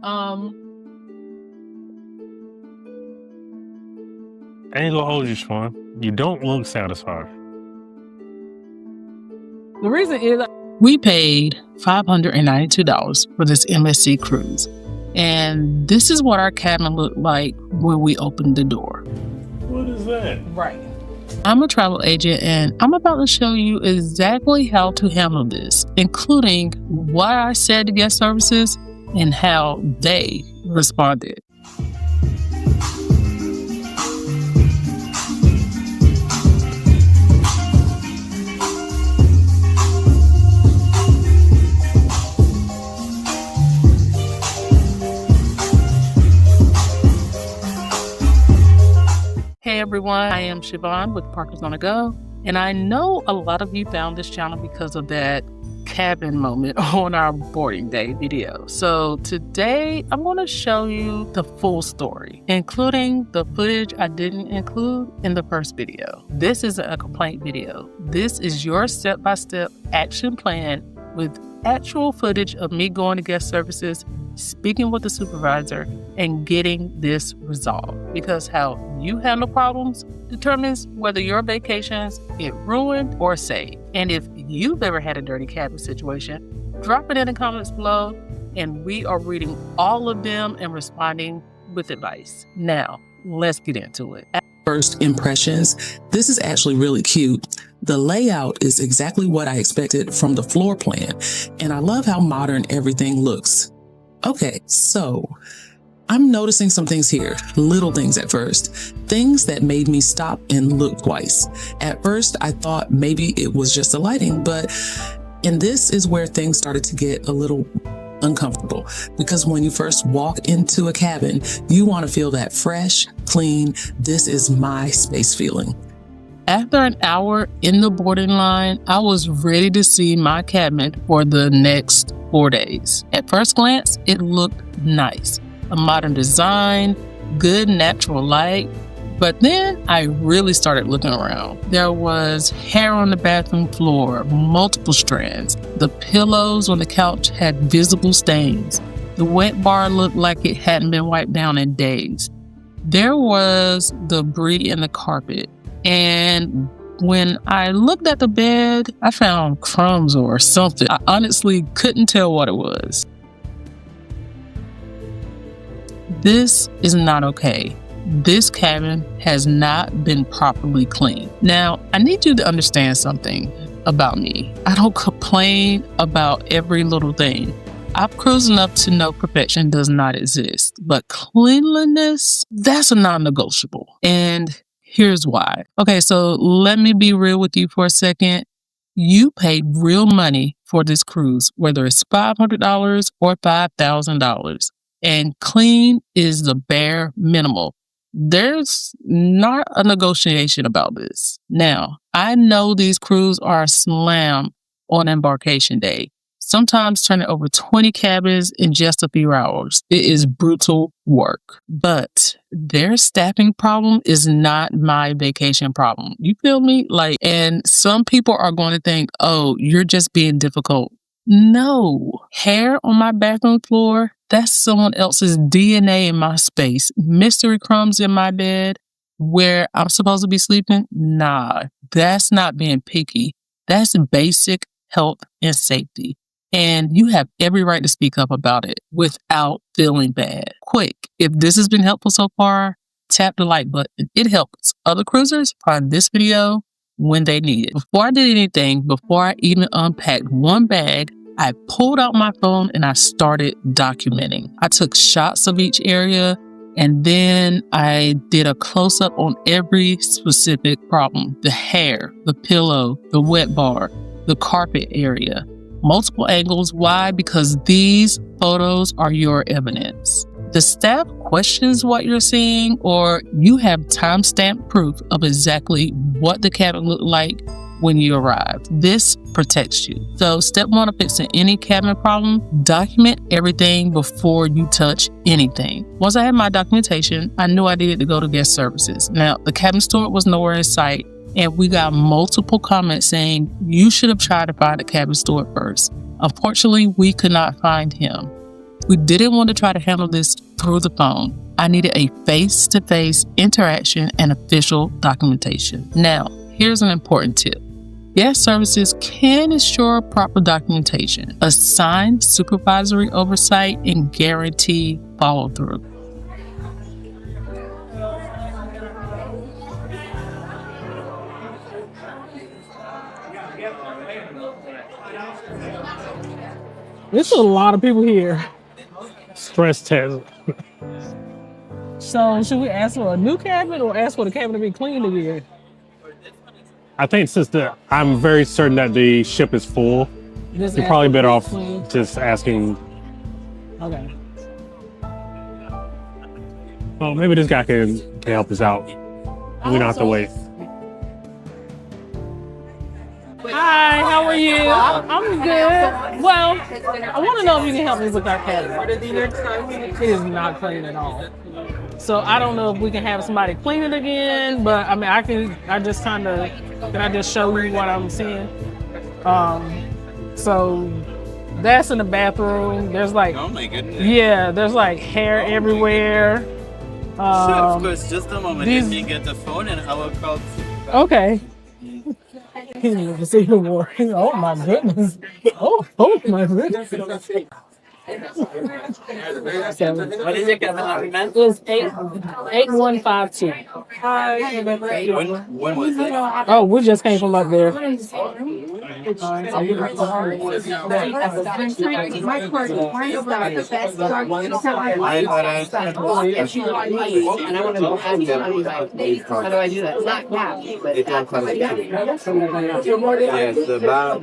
Um, I ain't gonna hold you, Swan. You don't look satisfied. the reason is we paid $592 for this MSC cruise. And this is what our cabin looked like when we opened the door. What is that? Right. I'm a travel agent and I'm about to show you exactly how to handle this, including what I said to guest services and how they responded. Hey everyone, I am Siobhan with Parkers on the Go, and I know a lot of you found this channel because of that cabin moment on our boarding day video. So today I'm going to show you the full story, including the footage I didn't include in the first video. This isn't a complaint video. This is your step-by-step action plan with actual footage of me going to guest services, speaking with the supervisor, and getting this resolved. Because how you handle problems determines whether your vacations get ruined or saved. And if you've ever had a dirty cabin situation, drop it in the comments below, and we are reading all of them and responding with advice. Now, let's get into it. First impressions, this is actually really cute. The layout is exactly what I expected from the floor plan, and I love how modern everything looks. Okay, so I'm noticing some things here, little things at first, things that made me stop and look twice. At first, I thought maybe it was just the lighting, and this is where things started to get a little uncomfortable, because when you first walk into a cabin, you want to feel that fresh, clean, this is my space feeling. After an hour in the boarding line, I was ready to see my cabin for the next 4 days. At first glance, it looked nice. A modern design, good natural light. But then I really started looking around. There was hair on the bathroom floor, multiple strands. The pillows on the couch had visible stains. The wet bar looked like it hadn't been wiped down in days. There was debris in the carpet. And when I looked at the bed, I found crumbs or something. I honestly couldn't tell what it was. This is not okay. This cabin has not been properly cleaned. Now, I need you to understand something about me. I don't complain about every little thing. I've cruised enough to know perfection does not exist, but cleanliness, that's a non-negotiable. And here's why. Okay, so let me be real with you for a second. You paid real money for this cruise, whether it's $500 or $5,000. And clean is the bare minimum. There's not a negotiation about this. Now, I know these crews are slammed on embarkation day, sometimes turning over 20 cabins in just a few hours. It is brutal work, but their staffing problem is not my vacation problem. You feel me? And some people are going to think, oh, you're just being difficult. No. Hair on my bathroom floor, that's someone else's DNA in my space. Mystery crumbs in my bed where I'm supposed to be sleeping? Nah, that's not being picky. That's basic health and safety. And you have every right to speak up about it without feeling bad. Quick, if this has been helpful so far, tap the like button. It helps other cruisers find this video when they need it. Before I did anything, before I even unpacked one bag, I pulled out my phone and I started documenting. I took shots of each area, and then I did a close-up on every specific problem. The hair, the pillow, the wet bar, the carpet area. Multiple angles. Why? Because these photos are your evidence. The staff questions what you're seeing, or you have timestamp proof of exactly what the cabin looked like when you arrived. This protects you. So step one of fixing any cabin problem, document everything before you touch anything. Once I had my documentation, I knew I needed to go to guest services. Now, the cabin steward was nowhere in sight, and we got multiple comments saying you should have tried to find the cabin steward first. Unfortunately, we could not find him. We didn't want to try to handle this through the phone. I needed a face-to-face interaction and official documentation. Now, here's an important tip. Guest services can ensure proper documentation, assign supervisory oversight, and guarantee follow-through. There's a lot of people here. Stress test. So should we ask for a new cabin or ask for the cabin to be cleaned again? I think since I'm very certain that the ship is full, Just you're ask probably for better it off cleaned? just asking. Okay. Oh, maybe this guy can help us out. We don't have to wait. Hi, how are you? I'm good. Well, I want to know if you can help me with our cabin. It is not clean at all. So I don't know if we can have somebody clean it again, but I mean, I just kind of, can I just show you what I'm seeing? So that's in the bathroom. There's like, Oh my goodness. yeah, there's like hair everywhere. Sure, of course, just a moment. these- Let me get the phone and I will call. Okay. It's even more. Oh my goodness. Oh my goodness. What is your cabin number, man? It's 8152. When was it? Oh, we just came from up there. I thought I And I want to add you on my. How do I do that? Not that, but It won't come again. Yes, the back.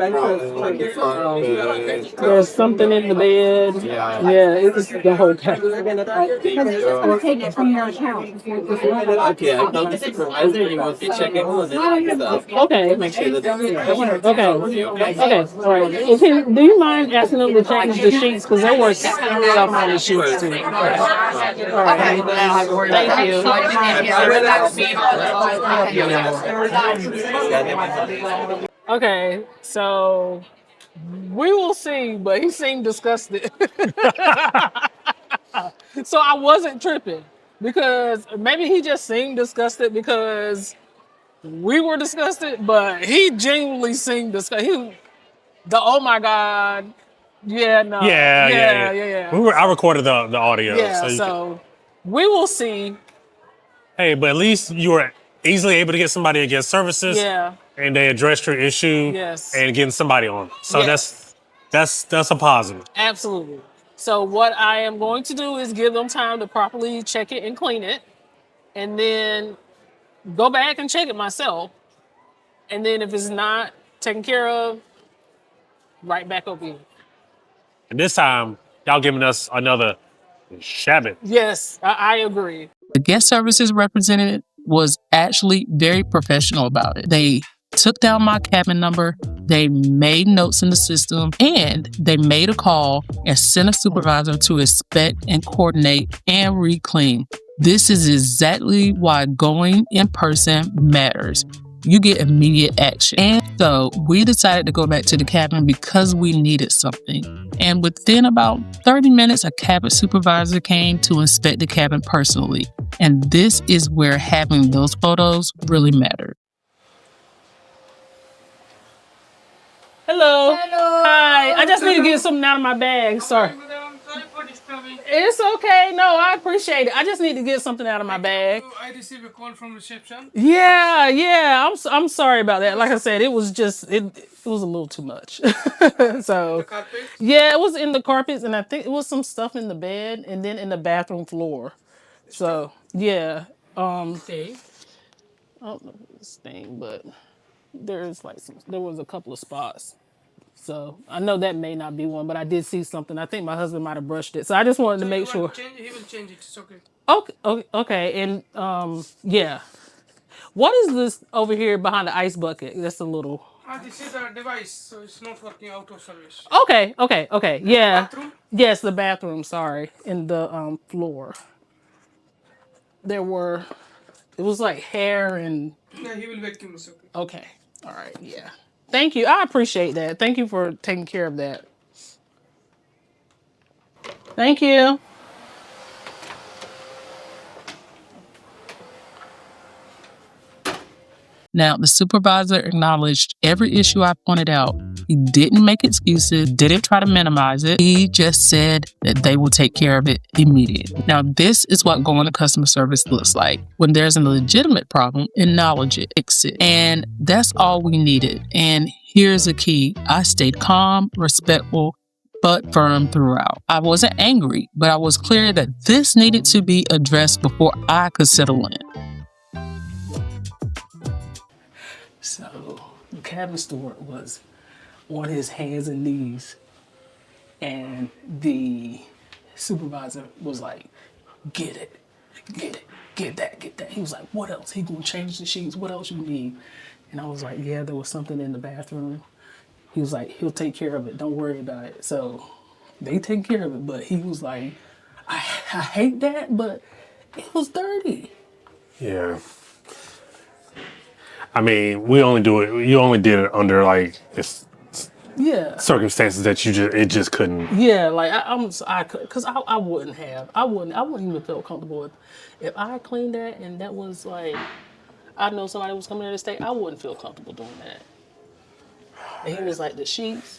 There's something in the bed. Yeah, it's the whole cabin. I'll take it from your account. Okay, I called the supervisor and he wants to check it with stuff. Okay. Make sure that Okay. Okay. All right. Do you mind asking them to change the sheets because there was stuff on the sheets too. All right. Thank you. Okay. So we will see, but he seemed disgusted. So I wasn't tripping because maybe he just seemed disgusted because we were disgusted, but he genuinely seemed disgusted. Oh my God. Yeah, no. Yeah. I recorded the audio. Yeah, you so we will see. hey, but at least you were easily able to get somebody to get services. Yeah. And they addressed your issue. Yes. And getting somebody on. So Yes. that's a positive. Absolutely. So what I am going to do is give them time to properly check it and clean it, and then go back and check it myself. And then if it's not taken care of, right back over here. And this time, y'all giving us another Shabbat. Yes, I agree. The guest services representative was actually very professional about it. They took down my cabin number, they made notes in the system, and they made a call and sent a supervisor to inspect and coordinate and re-clean. This is exactly why going in person matters. You get immediate action. And so we decided to go back to the cabin because we needed something. And within about 30 minutes, a cabin supervisor came to inspect the cabin personally. And this is where having those photos really mattered. Hello. Hi. I just need to get something out of my bag. Sorry. It's okay. No, I appreciate it. I just need to get something out of my bag. I received a call from reception. Yeah. I'm sorry about that. Like I said, it was just it was a little too much. So The carpet. yeah, it was in the carpets, and I think it was some stuff in the bed, and then in the bathroom floor. So yeah. Okay. I don't know if it's stain, but there was a couple of spots. So I know that may not be one, but I did see something. I think my husband might have brushed it. So I just wanted to make sure. He will change it. It's okay. Okay. And yeah. What is this over here behind the ice bucket? That's a little. This is a device, so it's not working out of service. Okay. Yeah. Bathroom? Yes, the bathroom. Sorry, in the floor. It was like hair and. Yeah, he will vacuum. It's okay. Okay. All right. Yeah. Thank you. I appreciate that. Thank you for taking care of that. Thank you. Now, the supervisor acknowledged every issue I pointed out. He didn't make excuses, didn't try to minimize it. He just said that they will take care of it immediately. Now, this is what going to customer service looks like. When there's a legitimate problem, acknowledge it, fix it. And that's all we needed. And here's the key. I stayed calm, respectful, but firm throughout. I wasn't angry, but I was clear that this needed to be addressed before I could settle in. So the cabin steward was on his hands and knees, and the supervisor was like, get it, get that. He was like, what else? He gonna change the sheets, what else you need? And I was like, yeah, there was something in the bathroom. He was like, he'll take care of it, don't worry about it. So they take care of it, but he was like, I hate that, but it was dirty. Yeah. I mean, you only did it under like this Yeah. circumstances that it just couldn't. Yeah, like I wouldn't even feel comfortable if I cleaned that and that was like, I know somebody was coming there to stay, I wouldn't feel comfortable doing that. And he was like, the sheets,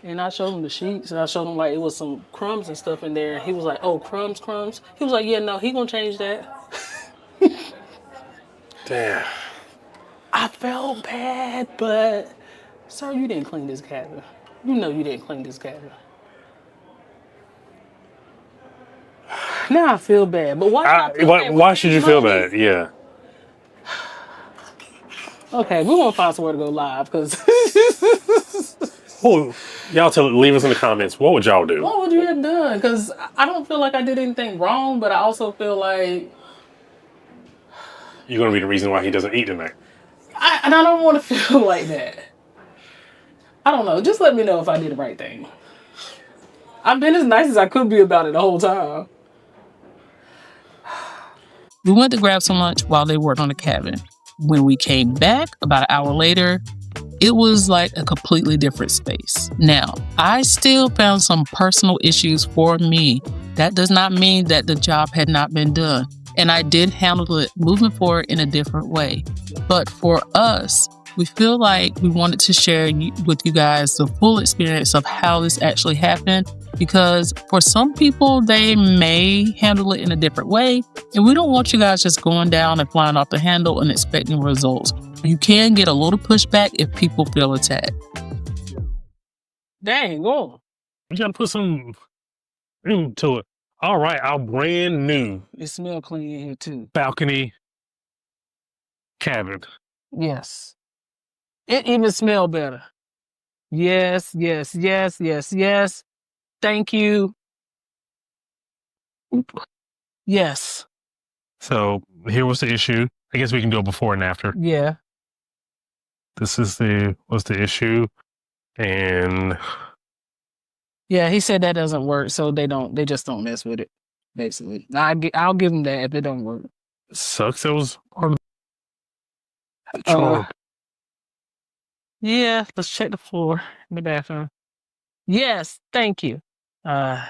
and I showed him the sheets, and I showed him like it was some crumbs and stuff in there. And he was like, oh, crumbs. He was like, yeah, no, he gonna change that. Damn. I felt bad, but sir, you didn't clean this cabin. You know you didn't clean this cabin. Now I feel bad, but Why should you feel bad? Yeah. Okay, we're gonna find somewhere to go live because Well, leave us in the comments. What would y'all do? what would you have done? Because I don't feel like I did anything wrong, but I also feel like You're gonna be the reason why he doesn't eat tonight. I don't want to feel like that. I don't know. Just let me know if I did the right thing. I've been as nice as I could be about it the whole time. We went to grab some lunch while they worked on the cabin. When we came back about an hour later, it was like a completely different space. Now, I still found some personal issues for me. That does not mean that the job had not been done. And I did handle it moving forward in a different way. But for us, we feel like we wanted to share with you guys the full experience of how this actually happened, because for some people, they may handle it in a different way. And we don't want you guys just going down and flying off the handle and expecting results. You can get a little pushback if people feel attacked. Dang, go. You gotta put some into it. All right, our brand new It smells clean in here too. balcony cabin. Yes. It even smells better. Yes. Thank you. Yes. So here was the issue. I guess we can do it before and after. Yeah. This was the issue, and Yeah, he said that doesn't work, so they just don't mess with it. Basically, I'll give him that if it don't work. sucks. It was part of the charm. Yeah, let's check the floor in the bathroom. Yes, thank you. I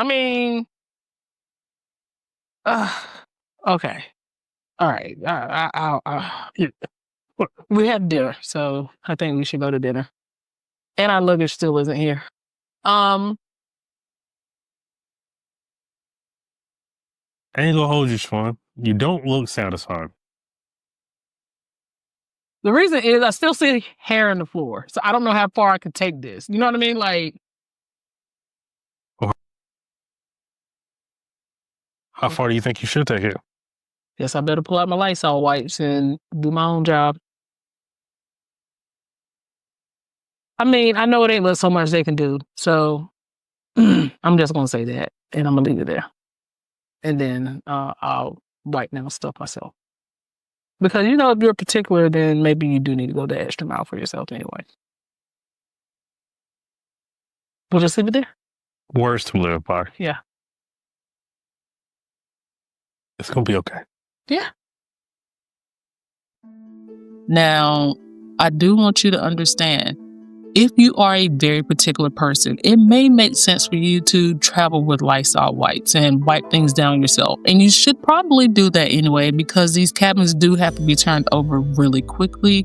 mean, okay, all right. We had dinner, so I think we should go to dinner. And our luggage still isn't here. I ain't gonna hold you, Swan. You don't look satisfied. The reason is I still see hair on the floor, so I don't know how far I could take this. You know what I mean? Like, How far do you think you should take it? guess I better pull out my Lysol wipes and do my own job. I mean, I know it ain't so much they can do, so I'm just gonna say that, and I'm gonna leave it there, and then I'll wipe down stuff myself. Because if you're particular, then maybe you do need to go the extra mile for yourself anyway. We'll just leave it there. Words to live by. Yeah. It's gonna be okay. Yeah. Now, I do want you to understand, if you are a very particular person, it may make sense for you to travel with Lysol wipes and wipe things down yourself. And you should probably do that anyway, because these cabins do have to be turned over really quickly.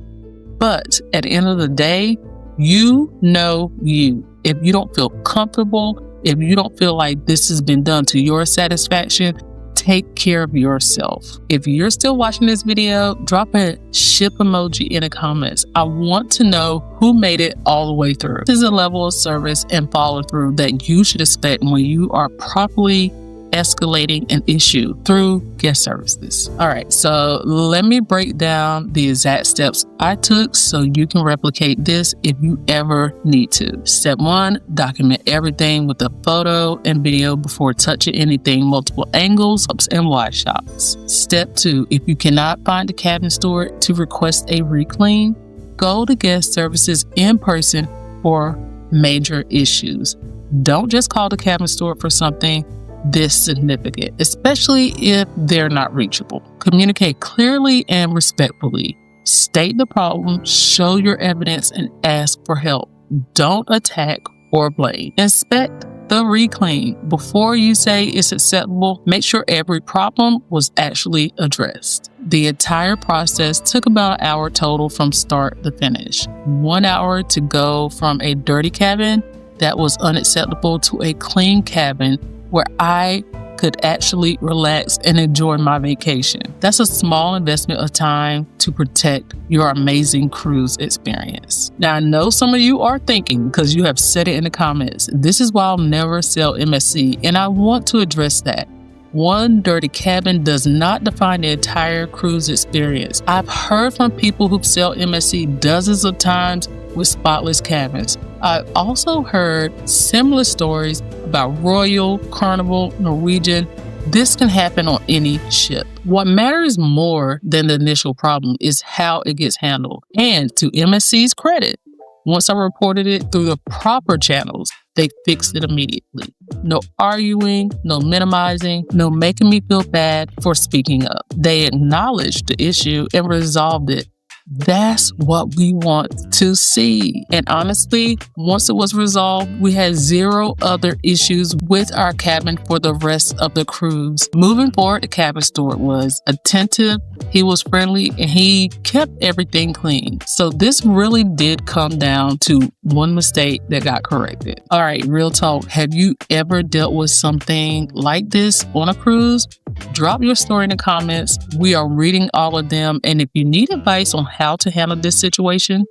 But at the end of the day, you know you. If you don't feel comfortable, if you don't feel like this has been done to your satisfaction, take care of yourself. If you're still watching this video, drop a ship emoji in the comments. I want to know who made it all the way through. This is a level of service and follow through that you should expect when you are properly escalating an issue through guest services. All right, so let me break down the exact steps I took so you can replicate this if you ever need to. Step 1, document everything with a photo and video before touching anything, multiple angles, ups and wide shots. Step 2, if you cannot find a cabin steward to request a re-clean, go to guest services in person for major issues. Don't just call the cabin steward for something this significant, especially if they're not reachable. Communicate clearly and respectfully. State the problem, show your evidence, and ask for help. Don't attack or blame. Inspect the reclaim. Before you say it's acceptable, make sure every problem was actually addressed. The entire process took about an hour total from start to finish. 1 hour to go from a dirty cabin that was unacceptable to a clean cabin where I could actually relax and enjoy my vacation. That's a small investment of time to protect your amazing cruise experience. Now, I know some of you are thinking, because you have said it in the comments, this is why I'll never sell MSC, and I want to address that. One dirty cabin does not define the entire cruise experience. I've heard from people who sell MSC dozens of times with spotless cabins. I've also heard similar stories about Royal, Carnival, Norwegian. This can happen on any ship. What matters more than the initial problem is how it gets handled. And to MSC's credit, once I reported it through the proper channels, they fixed it immediately. No arguing, no minimizing, no making me feel bad for speaking up. They acknowledged the issue and resolved it. That's what we want to see. And honestly, once it was resolved, we had zero other issues with our cabin for the rest of the cruise. Moving forward, the cabin steward was attentive, he was friendly, and he kept everything clean. So this really did come down to one mistake that got corrected. All right, real talk. Have you ever dealt with something like this on a cruise? Drop your story in the comments. We are reading all of them. And if you need advice on how to handle this situation,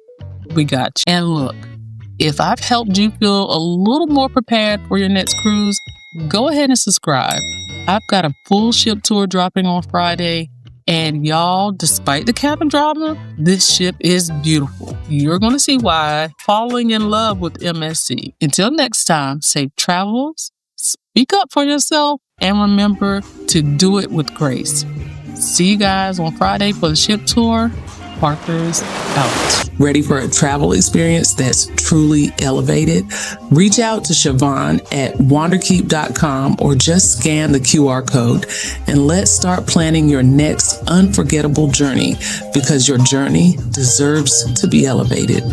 we got you. And look, if I've helped you feel a little more prepared for your next cruise, go ahead and subscribe. I've got a full ship tour dropping on Friday. And y'all, despite the cabin drama, this ship is beautiful. You're going to see why. Falling in love with MSC. Until next time, safe travels, speak up for yourself, and remember to do it with grace. See you guys on Friday for the ship tour. Parker's out. Ready for a travel experience that's truly elevated? Reach out to Siobhan at wanderkeep.com or just scan the QR code and let's start planning your next unforgettable journey, because your journey deserves to be elevated.